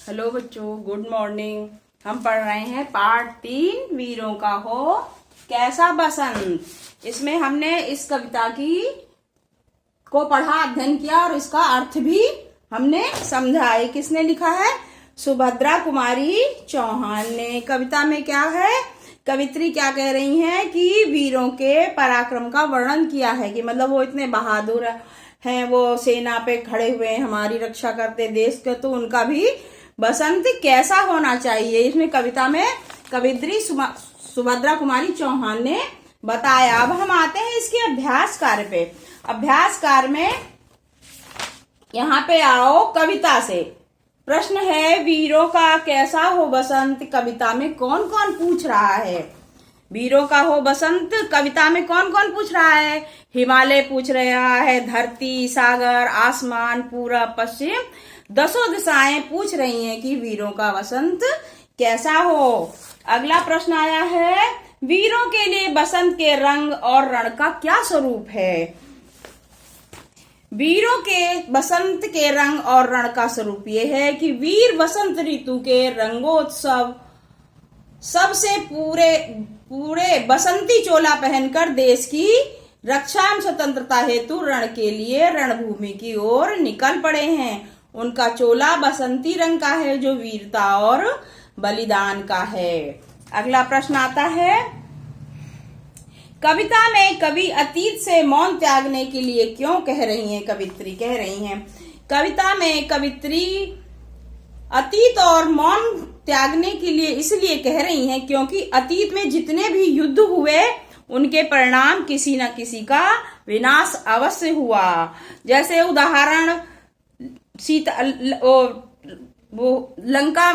Hello बच्चों, good morning. हम पढ़ रहे हैं पार्ट 3 वीरों का हो कैसा बसंत। इसमें हमने इस कविता को पढ़ा, अध्ययन किया और इसका अर्थ भी हमने समझा है। किसने लिखा है? सुभद्रा कुमारी चौहान ने। कविता में क्या है? कवित्री क्या कह रही हैं कि वीरों के पराक्रम का वर्णन किया है कि मतलब वो इतने बहादुर हैं, वो सेना पे खड़े हुए हैं, हमारी रक्षा करते देश के, तो उनका भी बसंत कैसा होना चाहिए। इसमें कविता में कवित्री सुभद्रा कुमारी चौहान ने बताया। अब हम आते हैं इसके अभ्यास कार्य पे। अभ्यास कार्य में यहाँ पे आओ, कविता से प्रश्न है, वीरों का कैसा हो बसंत कविता में कौन कौन पूछ रहा है? वीरों का हो बसंत कविता में कौन कौन पूछ रहा है? हिमालय पूछ रहा है, धरती, सागर, आसमान, पूरब, पश्चिम, 10 दिशाएं पूछ रही हैं कि वीरों का बसंत कैसा हो। अगला प्रश्न आया है, वीरों के लिए बसंत के रंग और रण का क्या स्वरूप है? वीरों के बसंत के रंग और रण का स्वरूप यह है कि वीर बसंत ऋतु के रंगोत्सव सबसे पूरे बसंती चोला पहनकर देश की रक्षा एवं स्वतंत्रता हेतु रण के लिए रणभूमि की ओर निकल पड़े हैं। उनका चोला बसंती रंग का है जो वीरता और बलिदान का है। अगला प्रश्न आता है, कविता में कवि अतीत से मौन त्यागने के लिए क्यों कह रही हैं? कवित्री कह रही हैं, कविता में कवित्री अतीत और मौन त्यागने के लिए इसलिए कह रही हैं क्योंकि अतीत में जितने भी युद्ध हुए उनके परिणाम किसी न किसी का विनाश अवश्य हुआ। जैसे उदाहरण, वो लंका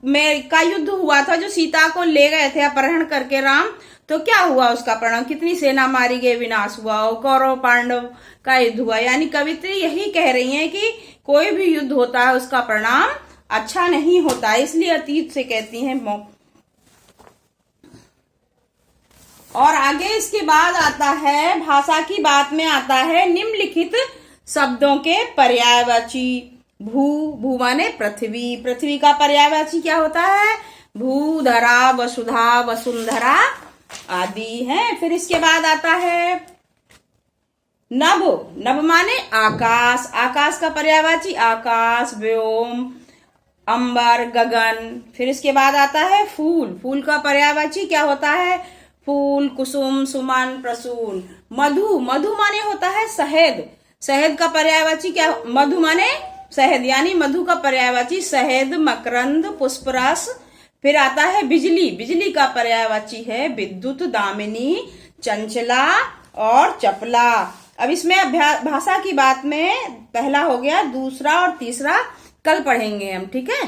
में का युद्ध हुआ था, जो सीता को ले गए थे अपहरण करके राम, तो क्या हुआ उसका परिणाम? कितनी सेना मारी गई, विनाश हुआ। कौरव पांडव का युद्ध हुआ। यानी कवित्री यही कह रही है कि कोई भी युद्ध होता है उसका परिणाम अच्छा नहीं होता, इसलिए अतीत से कहती हैं। और आगे इसके बाद आता है, भाषा की बात में आता है, निम्नलिखित शब्दों के पर्यायवाची। भू माने पृथ्वी, पृथ्वी का पर्यायवाची क्या होता है? भू, धरा, वसुधा, वसुंधरा आदि है। फिर इसके बाद आता है नभ, नभ माने आकाश, आकाश का पर्यायवाची आकाश, व्योम, अंबर, गगन। फिर इसके बाद आता है फूल, फूल का पर्यायवाची क्या होता है? फूल, कुसुम, सुमन, प्रसून। मधु, मधु माने होता है शहद, शहद का पर्यायवाची क्या? मधु माने शहद, यानी मधु का पर्यायवाची शहद, मकरंद, पुष्परस। फिर आता है बिजली, बिजली का पर्यायवाची है विद्युत, दामिनी, चंचला और चपला। अब इसमें भाषा की बात में पहला हो गया, दूसरा और तीसरा कल पढ़ेंगे हम, ठीक है।